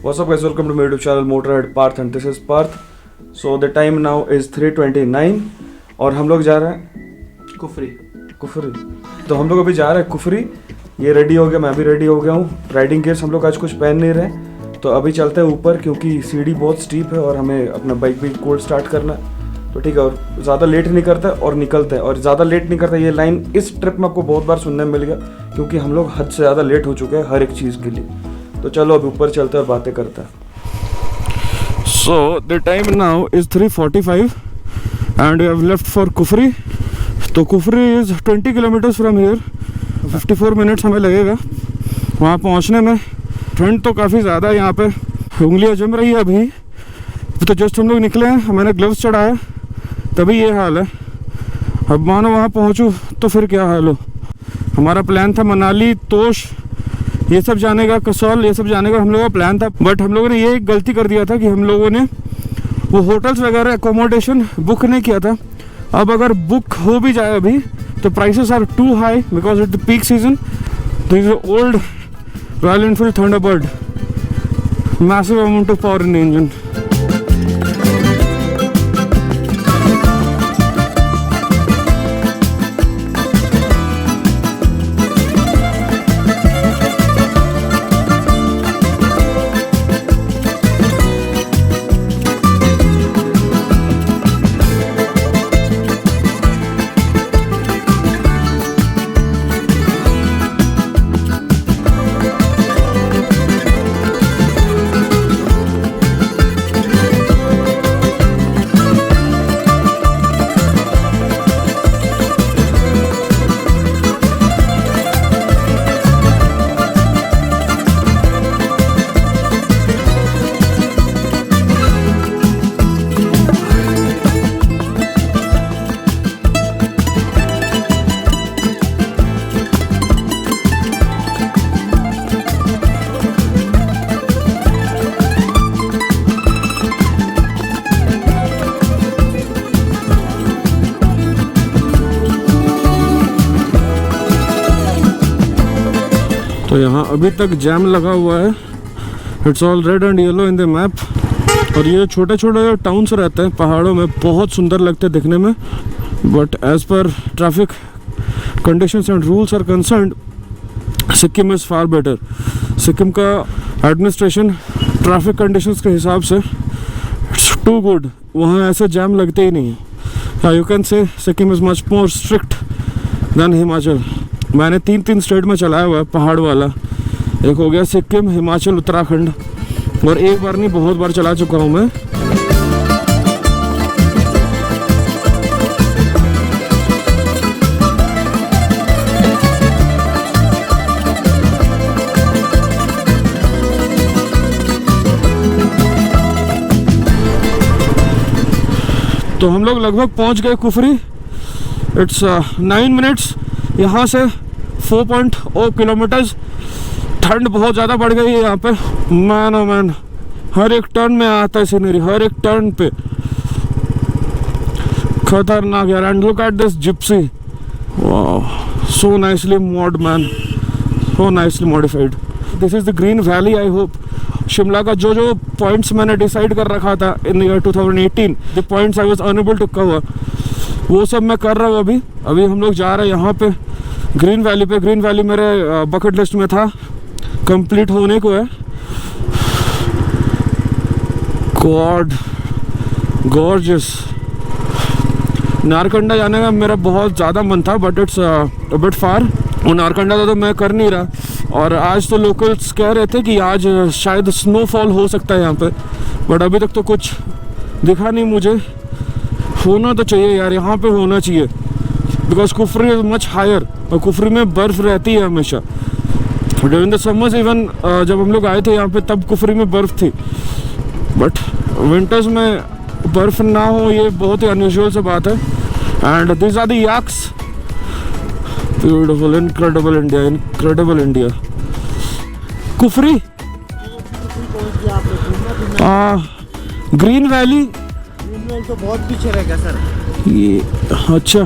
What's up guys, welcome to my YouTube channel Motorhead Parth and this is Parth. So the time now is 3:29 और हम लोग जा रहे हैं कुफरी। तो हम लोग अभी जा रहे हैं कुफरी। ये रेडी हो गया, मैं भी रेडी हो गया हूँ। राइडिंग गियर्स हम लोग आज कुछ पहन नहीं रहे, तो अभी चलते हैं ऊपर क्योंकि सीढ़ी बहुत स्टीप है और हमें अपना बाइक भी कोल्ड स्टार्ट करना है। तो ठीक है, और ज़्यादा लेट नहीं करते और निकलते हैं। और ज़्यादा लेट नहीं करते, ये लाइन इस ट्रिप में आपको बहुत बार सुनने में मिल गया क्योंकि हम लोग हद से ज़्यादा लेट हो चुके हैं हर एक चीज़ के लिए। तो चलो अभी ऊपर चलते हैं और बातें करते हैं। So the time now is 3:45 and we have left for Kufri. तो Kufri is 20 kilometres from here. 54 minutes हमें लगेगा वहाँ पहुँचने में। ठंड तो काफ़ी ज़्यादा है यहाँ पे, उंगलियाँ जम रही है अभी। तो जस्ट हम लोग निकले हैं, मैंने ग्लव्स चढ़ाया तभी ये हाल है। अब मानो वहाँ पहुँचूँ तो फिर क्या हाल हो। हमारा प्लान था मनाली, तोश, ये सब जाने का, कसौल, ये सब जाने का हम लोगों का प्लान था। बट हम लोगों ने ये गलती कर दिया था कि हम लोगों ने वो होटल्स वगैरह एकोमोडेशन बुक नहीं किया था। अब अगर बुक हो भी जाए अभी तो prices are too high because it the peak season. This is old Royal Enfield Thunderbird, massive amount of power in engine. तो यहाँ अभी तक जैम लगा हुआ है। It's all red and yellow in the map. और ये छोटे छोटे टाउन्स रहते हैं पहाड़ों में, बहुत सुंदर लगते हैं दिखने में। But as per traffic conditions and rules are concerned, Sikkim is far better. Sikkim का एडमिनिस्ट्रेशन ट्रैफिक कंडीशंस के हिसाब से इट्स टू गुड। वहाँ ऐसे जैम लगते ही नहीं है। You can say Sikkim is much more strict than Himachal. मैंने तीन स्टेट में चलाया हुआ है पहाड़ वाला। एक हो गया सिक्किम, हिमाचल, उत्तराखंड, और एक बार नहीं बहुत बार चला चुका हूँ मैं। तो हम लोग लगभग पहुँच गए कुफरी। इट्स 9 मिनट्स यहाँ से 4.0 किलोमीटर्स। ठंड बहुत ज़्यादा बढ़ गई है यहाँ पे। मैन ओ मैन, हर एक टर्न में आता है सीनरी, हर एक टर्न पे खतरनाक यार। And look at this Gypsy, वाह, so nicely mod man, so nicely modified. This is the Green Valley. I hope Shimla का जो पॉइंट्स मैंने डिसाइड कर रखा था in the year 2018, the points I was unable to cover, वो सब मैं कर रहा हूँ अभी। अभी हम लोग जा रहे हैं यहाँ पे ग्रीन वैली पे। ग्रीन वैली मेरे बकेट लिस्ट में था, कंप्लीट होने को है। God gorgeous. नारकंडा जाने का मेरा बहुत ज़्यादा मन था but it's a bit far. और नारकंडा तो मैं कर नहीं रहा। और आज तो लोकल्स कह रहे थे कि आज शायद स्नोफॉल हो सकता है यहाँ पे, बट अभी तक तो कुछ दिखा नहीं मुझे। होना तो चाहिए यार, यहाँ पे होना चाहिए because Kufri is much higher और कुफरी में बर्फ़ रहती है हमेशा। ड्यूरिंग द समर्स इवन जब हम लोग आए थे यहाँ पे तब कुफरी में बर्फ़ थी, बट विंटर्स में बर्फ़ ना हो ये बहुत ही अनयूजुअल सी बात है। And this are the yaks. Beautiful, incredible India, incredible India. Kufri, Green Valley तो बहुत पीछे रहेगा सर ये। अच्छा,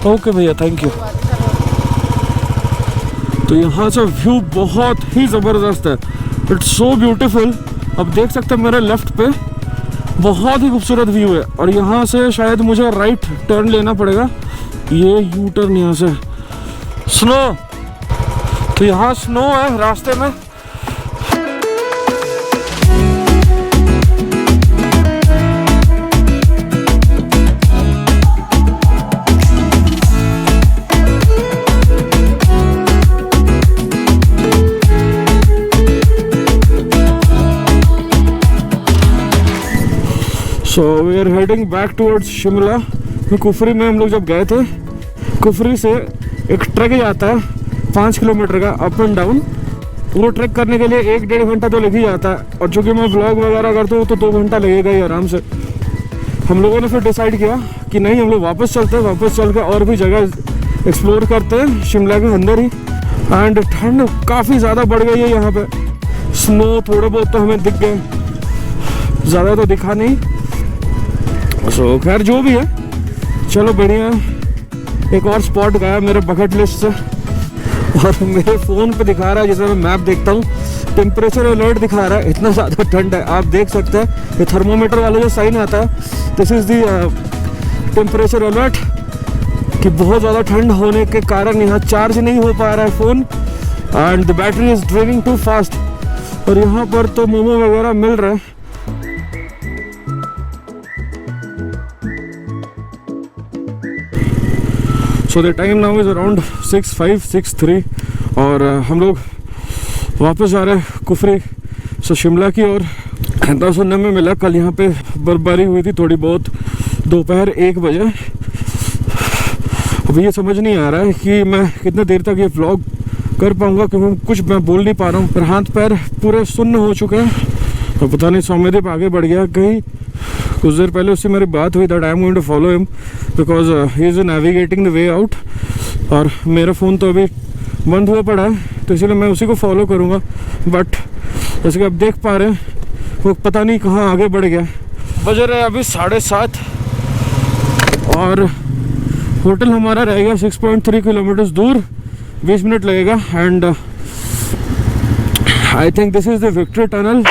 ओके भैया, थैंक यू। तो यहाँ से व्यू बहुत ही ज़बरदस्त है। It's so beautiful. अब देख सकते हैं मेरे लेफ्ट पे बहुत ही खूबसूरत व्यू है, और यहाँ से शायद मुझे राइट टर्न लेना पड़ेगा, ये यू टर्न यहाँ से। स्नो, तो यहाँ स्नो है रास्ते में। So we are heading back towards Shimla. Kufri में हम लोग जब गए थे, कुफरी से एक ट्रैक जाता है 5 किलोमीटर का अप एंड डाउन। वो ट्रैक करने के लिए 1-1.5 घंटा तो लग ही जाता है, और चूँकि मैं व्लॉग वगैरह करता हूँ तो 2 घंटा लगेगा ही आराम से। हम लोगों ने फिर डिसाइड किया कि नहीं, हम लोग वापस चलते हैं, वापस चल के और भी जगह एक्सप्लोर करते हैं शिमला के अंदर ही। एंड ठंड काफ़ी ज़्यादा बढ़ गई है यहाँ पे। स्नो थोड़े बहुत तो हमें दिख गए, ज़्यादा तो दिखा नहीं। सो खैर जो भी है, चलो बढ़िया है। एक और स्पॉट गया मेरे बकेट लिस्ट से, और मेरे फ़ोन पे दिखा रहा है, जैसे मैं मैप देखता हूँ, टेम्परेचर अलर्ट दिखा रहा है, इतना ज़्यादा ठंड है। आप देख सकते हैं ये थर्मोमीटर वाला जो साइन आता है, this is the temperature alert, कि बहुत ज़्यादा ठंड होने के कारण यहाँ चार्ज नहीं हो पा रहा है phone, and the battery is draining too fast. और यहाँ पर तो मोमो वगैरह मिल रहा है। So the time now is around 6:03 और हम लोग वापस जा रहे हैं कुफरी से शिमला की ओर। इतना सुनने में मिला कल यहाँ पे बर्फबारी हुई थी थोड़ी बहुत, दोपहर 1 बजे। अभी ये समझ नहीं आ रहा है कि मैं कितने देर तक ये व्लॉग कर पाऊँगा, क्योंकि कुछ मैं बोल नहीं पा रहा हूँ, पर हाथ पैर पूरे सुन्न हो चुके हैं। तो पता नहीं सौम्यदीप आगे बढ़ गया कहीं। कुछ देर पहले उससे मेरी बात हुई, that I am going to follow him because he is navigating the way out, और मेरा फ़ोन तो अभी बंद हुआ पड़ा है, तो इसलिए मैं उसी को फॉलो करूँगा। बट जैसे कि आप देख पा रहे हैं वो पता नहीं कहाँ आगे बढ़ गया। बज रहे अभी 7:30 और होटल हमारा रहेगा 6.3 किलोमीटर दूर, 20 मिनट लगेगा। And I think this is the victory tunnel.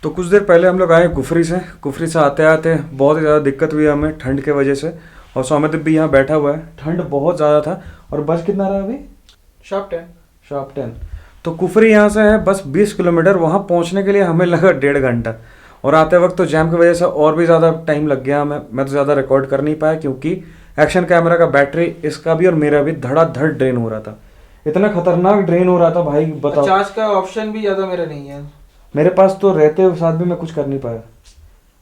तो कुछ देर पहले हम लोग आए कुफरी से आते आते बहुत ही ज़्यादा दिक्कत हुई हमें ठंड के वजह से, और सौम्यदीप भी यहाँ बैठा हुआ है। ठंड बहुत ज़्यादा था, और बस कितना रहा अभी? शार्प 10। तो कुफरी यहाँ से है बस 20 किलोमीटर, वहाँ पहुँचने के लिए हमें लगा 1.5 घंटा, और आते वक्त तो जैम की वजह से और भी ज़्यादा टाइम लग गया हमें। मैं तो ज़्यादा रिकॉर्ड कर नहीं पाया, क्योंकि एक्शन कैमरा का बैटरी, इसका भी और मेरा भी धड़ाधड़ ड्रेन हो रहा था। इतना खतरनाक ड्रेन हो रहा था भाई, बताओ। चार्ज का ऑप्शन भी ज़्यादा मेरा नहीं है, मेरे पास तो रहते हुए साथ भी मैं कुछ कर नहीं पाया।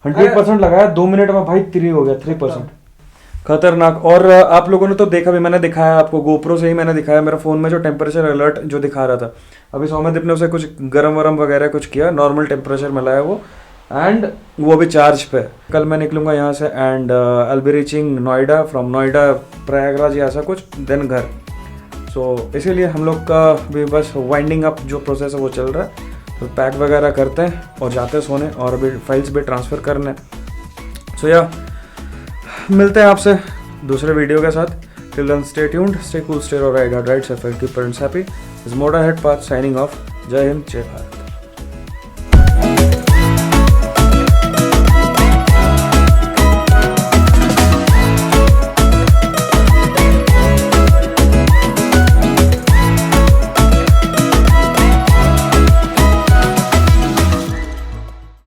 100% लगाया, 2 मिनट में भाई 3 हो गया, 3%। खतरनाक। और आप लोगों ने तो देखा भी, मैंने दिखाया आपको, गोप्रो से ही मैंने दिखाया मेरे फ़ोन में जो टेम्परेचर अलर्ट जो दिखा रहा था। अभी सौम्यदीप ने उसे कुछ गरम वरम वगैरह कुछ किया, नॉर्मल टेम्परेचर में लाया वो, एंड वो भी चार्ज पे। कल मैं निकलूँगा यहाँ से, and I will be reaching Noida, from Noida Prayagraj या ऐसा कुछ, देन घर। सो इसीलिए हम लोग का भी बस वाइंडिंग अप जो प्रोसेस है वो चल रहा है। तो पैक वगैरह करते हैं और जाते हैं सोने, और अभी फाइल्स भी ट्रांसफ़र करने। सो या मिलते हैं आपसे दूसरे वीडियो के साथ। Till then stay tuned, stay cool, stay alright, right, safe, keep parents happy. Is मोड़ा हेड पाथ साइनिंग ऑफ। जय हिंद, जय भारत।